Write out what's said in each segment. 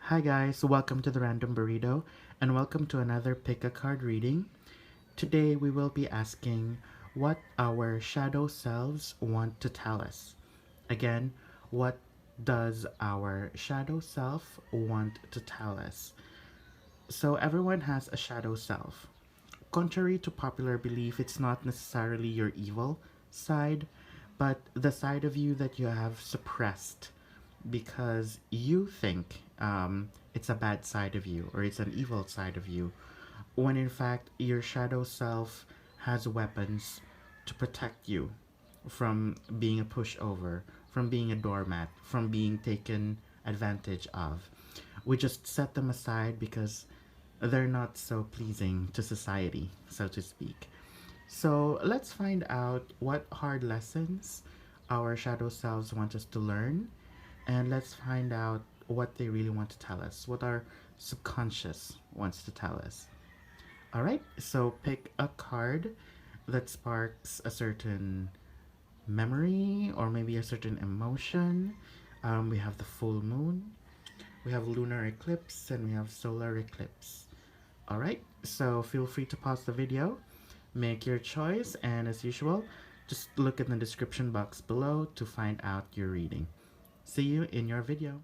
Hi guys, welcome to the Random Burrito and welcome to another pick a card reading. Today we will be asking what our shadow selves want to tell us. Again, what does our shadow self want to tell us? So everyone has a shadow self. Contrary to popular belief, it's not necessarily your evil side, but the side of you that you have suppressed because you think it's a bad side of you or it's an evil side of you, when in fact your shadow self has weapons to protect you from being a pushover, from being a doormat, from being taken advantage of. We just set them aside because they're not so pleasing to society, so to speak. So let's find out what hard lessons our shadow selves want us to learn, and let's find out what they really want to tell us, what our subconscious wants to tell us. All right, so pick a card that sparks a certain memory or maybe a certain emotion. We have the full moon, we have lunar eclipse, and we have solar eclipse. All right, so feel free to pause the video, make your choice, and as usual, just look in the description box below to find out your reading. See you in your video.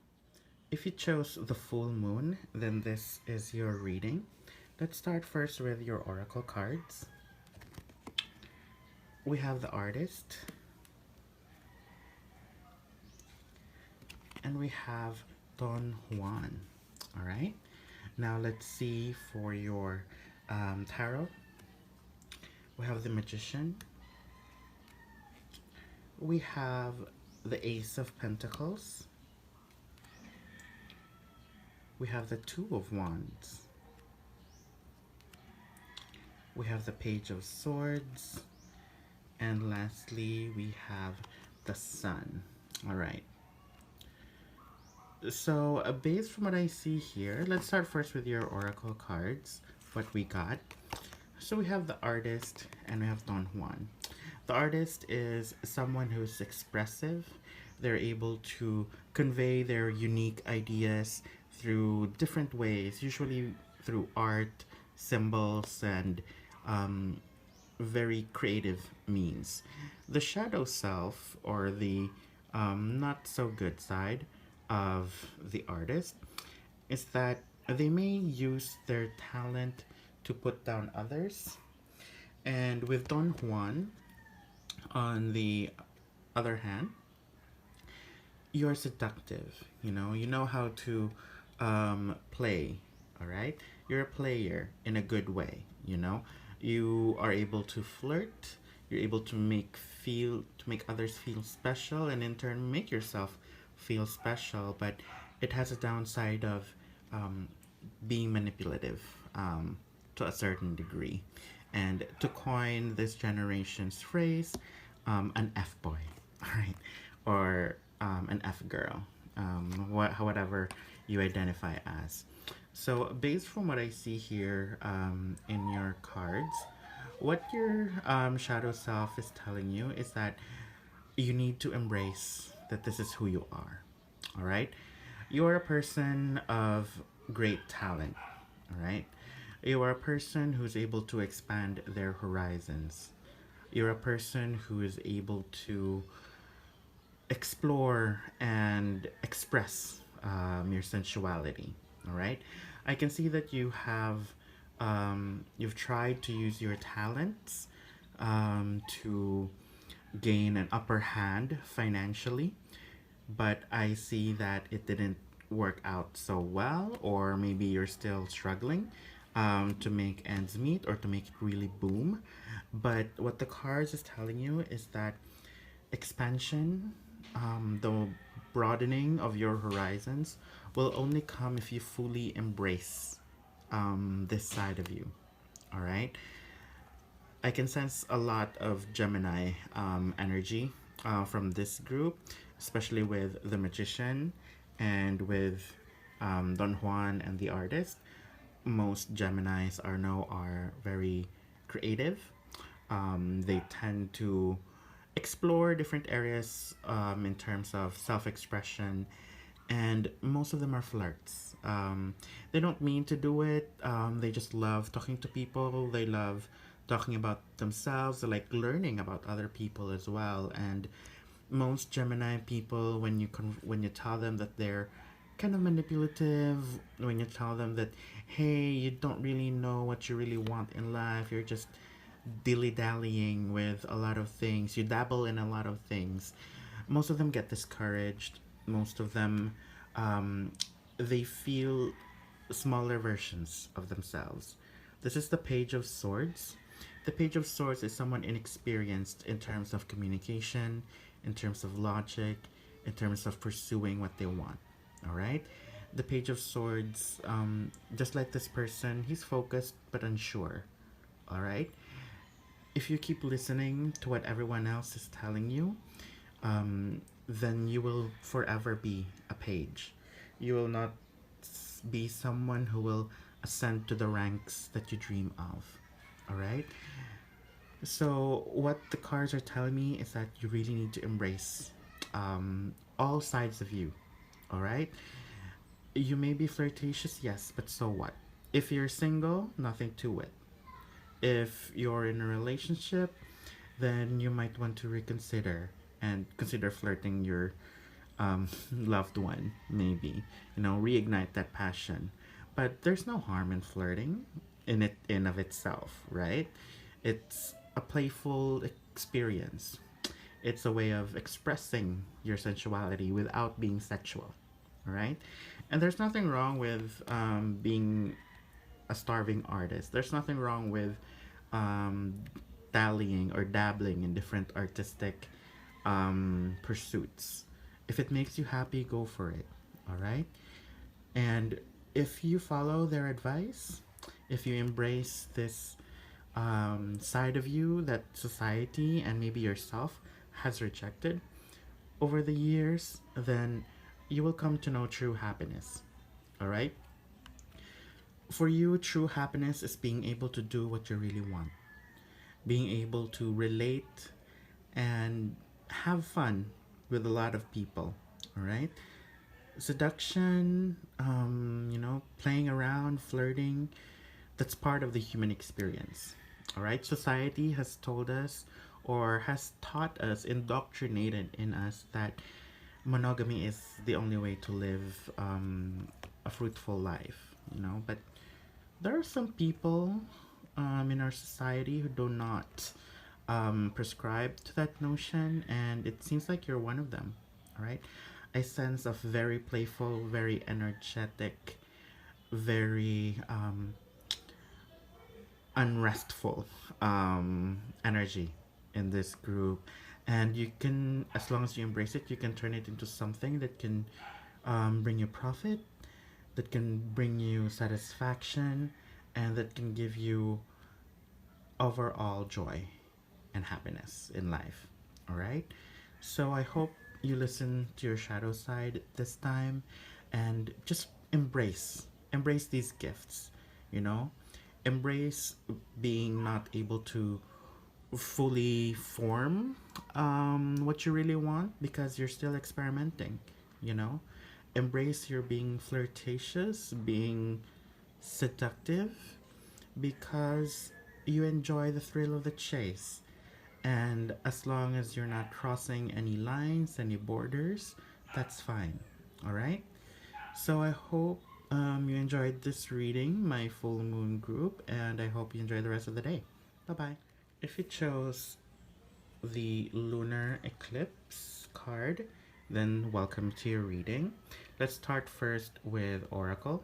If you chose the full moon, then this is your reading. Let's start first with your oracle cards. We have the artist, and we have Don Juan. All right, now let's see for your tarot. We have the magician, we have the ace of pentacles, we have the two of wands, we have the page of swords, and lastly we have the sun. All right, so based from what I see here, let's start first with your oracle cards, what we got. So we have the artist and we have Don Juan. The artist is someone who's expressive. They're able to convey their unique ideas through different ways, usually through art, symbols, and very creative means. The shadow self, or the not so good side of the artist, is that they may use their talent to put down others. And with Don Juan, on the other hand, you're seductive. You know how to play. All right, you're a player in a good way. You are able to flirt. You're able to make others feel special, and in turn make yourself feel special. But it has a downside of being manipulative to a certain degree. And to coin this generation's phrase, an F boy, all right, or an F girl, whatever you identify as. So, based from what I see here in your cards, what your shadow self is telling you is that you need to embrace that this is who you are. All right, you are a person of great talent. All right, you are a person who's able to expand their horizons. You're a person who is able to explore and express your sensuality. All right, I can see that you've tried to use your talents to gain an upper hand financially, but I see that it didn't work out so well, or maybe you're still struggling to make ends meet or to make it really boom. But what the cards is telling you is that expansion, the broadening of your horizons, will only come if you fully embrace this side of you. All right, I can sense a lot of Gemini energy from this group, especially with the magician and with Don Juan and the artist. Most Geminis are very creative. They tend to explore different areas in terms of self-expression and most of them are flirts. They don't mean to do it. They just love talking to people. They love talking about themselves. They like learning about other people as well. And most Gemini people, when you tell them that they're kind of manipulative, when you tell them that, hey, you don't really know what you really want in life, you're just dilly dallying with a lot of things, you dabble in a lot of things, most of them get discouraged. Most of them, um, they feel smaller versions of themselves. This is the Page of Swords. The Page of Swords is someone inexperienced in terms of communication, in terms of logic, in terms of pursuing what they want. All right? The Page of Swords, just like this person, he's focused but unsure. All right? If you keep listening to what everyone else is telling you, then you will forever be a page. You will not be someone who will ascend to the ranks that you dream of. All right? So, what the cards are telling me is that you really need to embrace all sides of you. All right? You may be flirtatious, yes, but so what? If you're single, nothing to it. If you're in a relationship, then you might want to reconsider and consider flirting your loved one, maybe. Reignite that passion. But there's no harm in flirting in of itself, right? It's a playful experience. It's a way of expressing your sensuality without being sexual, right? And there's nothing wrong with being a starving artist. There's nothing wrong with um, dallying or dabbling in different artistic pursuits. If it makes you happy, go for it. All right? And if you follow their advice, if you embrace this side of you that society and maybe yourself has rejected over the years, then you will come to know true happiness. All right? For you, true happiness is being able to do what you really want, being able to relate and have fun with a lot of people. All right? Seduction, playing around, flirting, that's part of the human experience. All right? Society has told us or has taught us, indoctrinated in us, that monogamy is the only way to live a fruitful life, but there are some people in our society who do not prescribe to that notion, and it seems like you're one of them. All right, a sense of very playful, very energetic, very unrestful energy in this group, and you can, as long as you embrace it, you can turn it into something that can bring you profit, that can bring you satisfaction, and that can give you overall joy and happiness in life. All right? So I hope you listen to your shadow side this time and just embrace these gifts, you know? Embrace being not able to fully form what you really want because you're still experimenting, you know? Embrace your being flirtatious, being seductive, because you enjoy the thrill of the chase. And as long as you're not crossing any lines, any borders, that's fine. All right? So I hope you enjoyed this reading, my full moon group, and I hope you enjoy the rest of the day. Bye bye. If you chose the Lunar Eclipse card, then welcome to your reading. Let's start first with Oracle.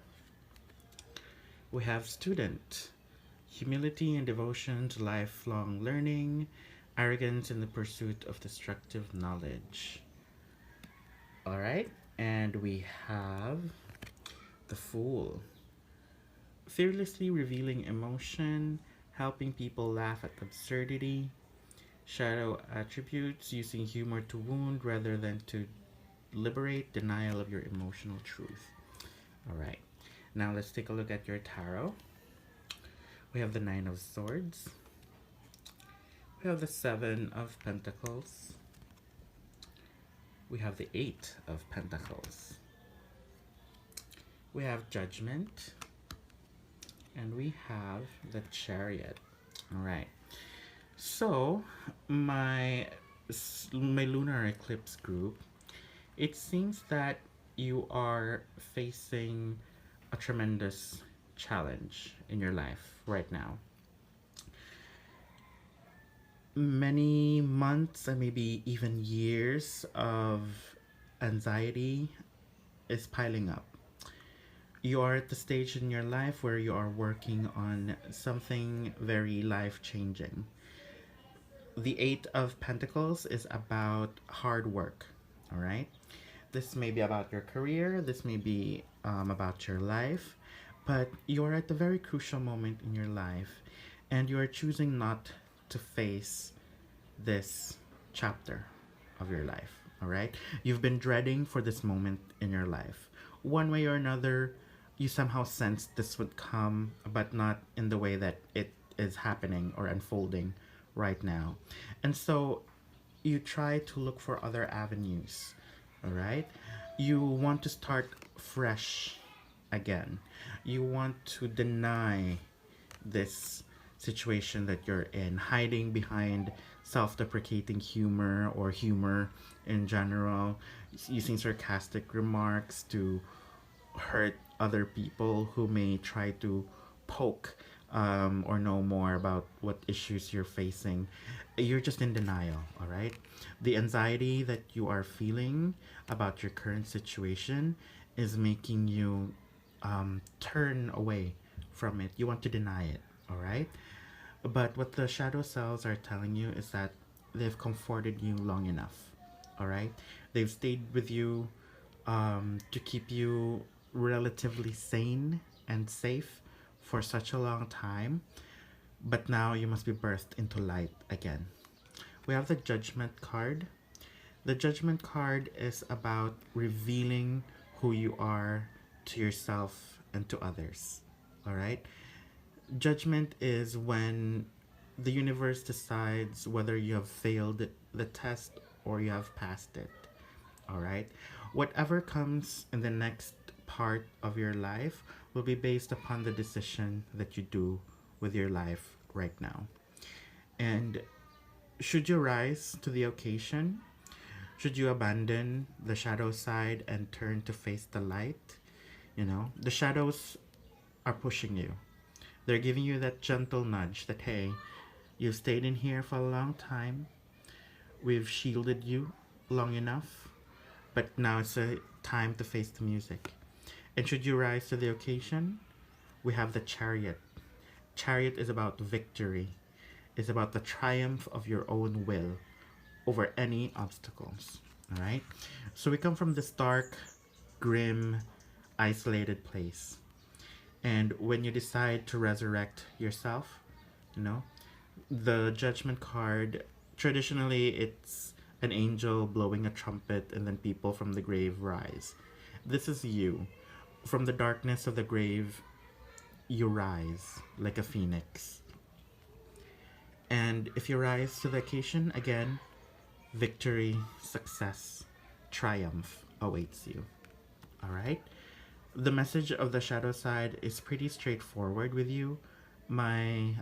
We have Student, humility and devotion to lifelong learning, arrogance in the pursuit of destructive knowledge. Alright, and we have the Fool, fearlessly revealing emotion, helping people laugh at absurdity, shadow attributes, using humor to wound rather than to liberate, denial of your emotional truth. Alright, now let's take a look at your tarot. We have the Nine of Swords. We have the Seven of Pentacles. We have the Eight of Pentacles. We have Judgment, and we have the Chariot. All right. So my lunar eclipse group, it seems that you are facing a tremendous challenge in your life right now. Many months and maybe even years of anxiety is piling up. You are at the stage in your life where you are working on something very life changing. The Eight of Pentacles is about hard work, all right? This may be about your career, this may be about your life, but you're at a very crucial moment in your life and you are choosing not to face this chapter of your life, all right? You've been dreading for this moment in your life. One way or another, you somehow sensed this would come, but not in the way that it is happening or unfolding right now. And so you try to look for other avenues, all right? You want to start fresh again. You want to deny this situation that you're in, hiding behind self deprecating humor or humor in general, using sarcastic remarks to hurt other people who may try to poke or know more about what issues you're facing. You're just in denial, all right? The anxiety that you are feeling about your current situation is making you turn away from it. You want to deny it, all right? But what the shadow cells are telling you is that they've comforted you long enough, all right? They've stayed with you to keep you relatively sane and safe for such a long time, but now you must be birthed into light again. We have the Judgment card. The Judgment card is about revealing who you are to yourself and to others, all right? Judgment is when the universe decides whether you have failed the test or you have passed it. All right? Whatever comes in the next part of your life will be based upon the decision that you do with your life right now. And should you rise to the occasion, should you abandon the shadow side and turn to face the light, the shadows are pushing you. They're giving you that gentle nudge that, hey, you've stayed in here for a long time. We've shielded you long enough. But now it's a time to face the music. And should you rise to the occasion, we have the Chariot. Chariot is about victory. It's about the triumph of your own will over any obstacles. All right? So we come from this dark, grim, isolated place. And when you decide to resurrect yourself, the Judgment card, traditionally it's an angel blowing a trumpet and then people from the grave rise. This is you. From the darkness of the grave, you rise like a phoenix. And if you rise to the occasion, again, victory, success, triumph awaits you. All right? The message of the shadow side is pretty straightforward with you. My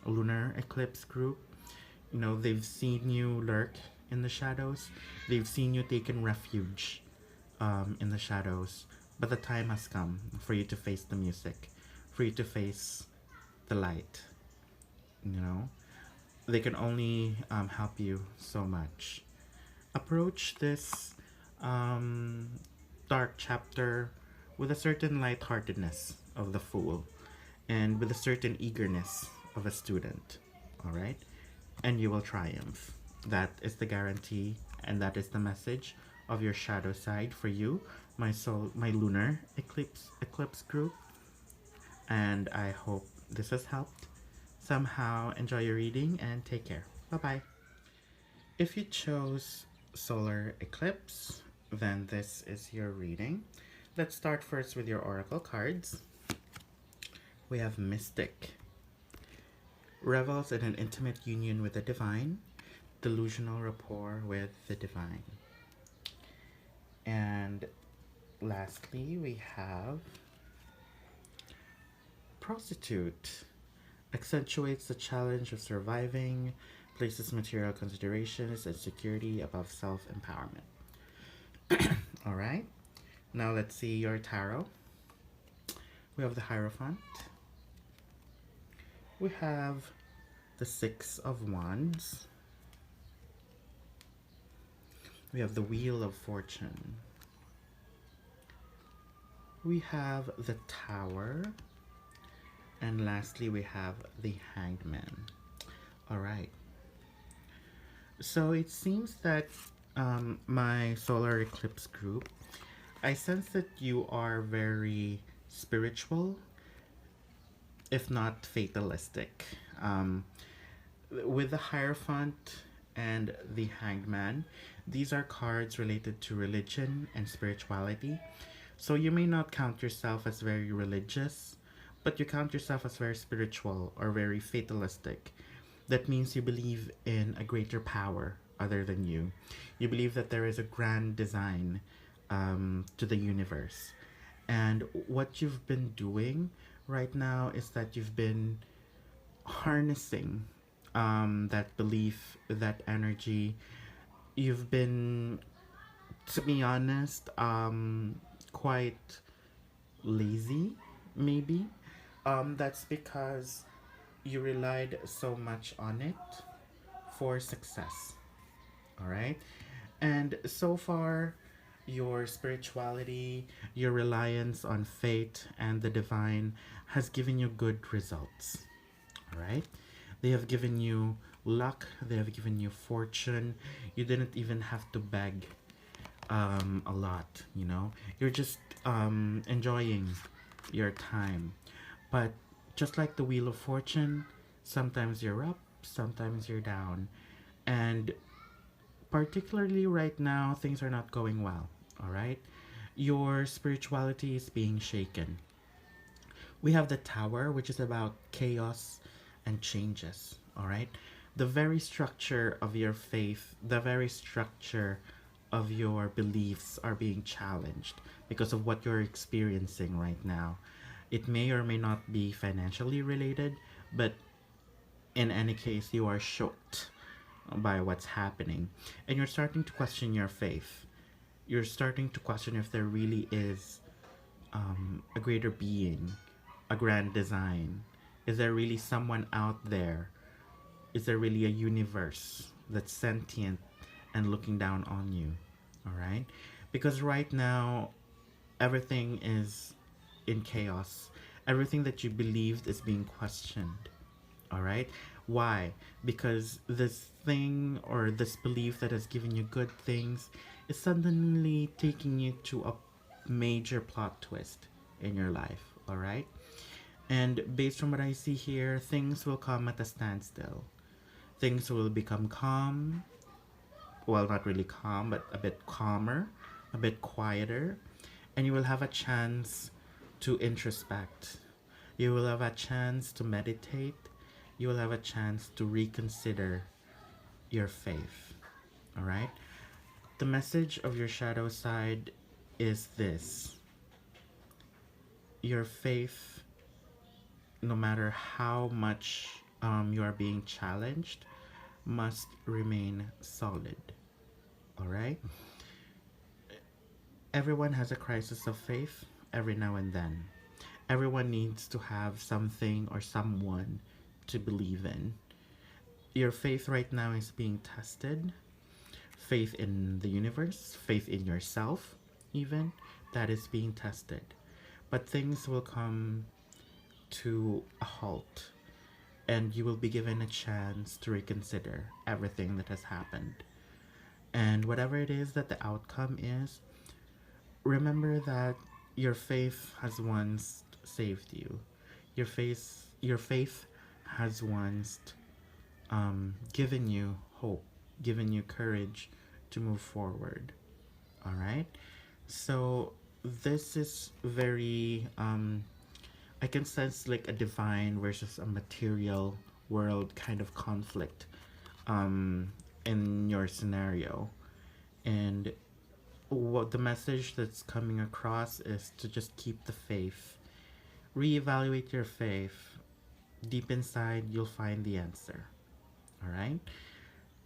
lunar eclipse group, they've seen you lurk in the shadows. They've seen you taken refuge in the shadows. But the time has come for you to face the music, for you to face the light. They can only help you so much. Approach this dark chapter with a certain lightheartedness of the fool and with a certain eagerness of a student, all right? And you will triumph. That is the guarantee and that is the message of your shadow side for you, my lunar eclipse group. And I hope this has helped. Somehow enjoy your reading and take care. Bye-bye. If you chose solar eclipse, then this is your reading. Let's start first with your oracle cards. We have Mystic. Revels in an intimate union with the divine, delusional rapport with the divine. And lastly, we have Prostitute accentuates the challenge of surviving, places material considerations and security above self-empowerment. All right, now let's see your tarot. We have the Hierophant. We have the Six of Wands. We have the Wheel of Fortune. We have the Tower. And lastly, we have the Hanged Man. All right. So it seems that my solar eclipse group, I sense that you are very spiritual, if not fatalistic. With the Hierophant and the Hanged Man, these are cards related to religion and spirituality. So you may not count yourself as very religious, but you count yourself as very spiritual or very fatalistic. That means you believe in a greater power other than you. You believe that there is a grand design to the universe. And what you've been doing right now is that you've been harnessing that belief, that energy. You've been, to be honest, quite lazy, maybe. That's because you relied so much on it for success. All right. And so far, your spirituality, your reliance on fate and the divine has given you good results. All right. They have given you luck, they have given you fortune. You didn't even have to beg a lot, you know. You're just enjoying your time. But just like the Wheel of Fortune, sometimes you're up, sometimes you're down. And particularly right now, things are not going well, all right? Your spirituality is being shaken. We have the Tower, which is about chaos and changes, all right? The very structure of your faith, the very structure of your beliefs are being challenged because of what you're experiencing right now. It may or may not be financially related, but in any case, you are shocked by what's happening. And you're starting to question your faith. You're starting to question if there really is a greater being, a grand design. Is there really someone out there? Is there really a universe that's sentient and looking down on you? All right? Because right now, everything is in chaos. Everything that you believed is being questioned. All right? Why? Because this thing or this belief that has given you good things is suddenly taking you to a major plot twist in your life. All right? And based on what I see here, things will come at a standstill. Things will become calm. Well, not really calm, but a bit calmer, a bit quieter. And you will have a chance to introspect. You will have a chance to meditate. You will have a chance to reconsider your faith. All right? The message of your shadow side is this: your faith, no matter how much you are being challenged, must remain solid. All right? Everyone has a crisis of faith every now and then. Everyone needs to have something or someone to believe in. Your faith right now is being tested. Faith in the universe, faith in yourself, even, that is being tested. But things will come to a halt, and you will be given a chance to reconsider everything that has happened. And whatever it is that the outcome is, remember that your faith has once saved you. Your faith has once given you hope, given you courage to move forward. All right? So this is very I can sense like a divine versus a material world kind of conflict in your scenario. And what the message that's coming across is to just keep the faith. reevaluate your faith. Deep inside, you'll find the answer. All right?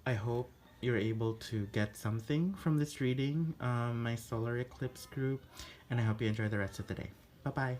I hope you're able to get something from this reading, my solar eclipse group, and I hope you enjoy the rest of the day. Bye bye.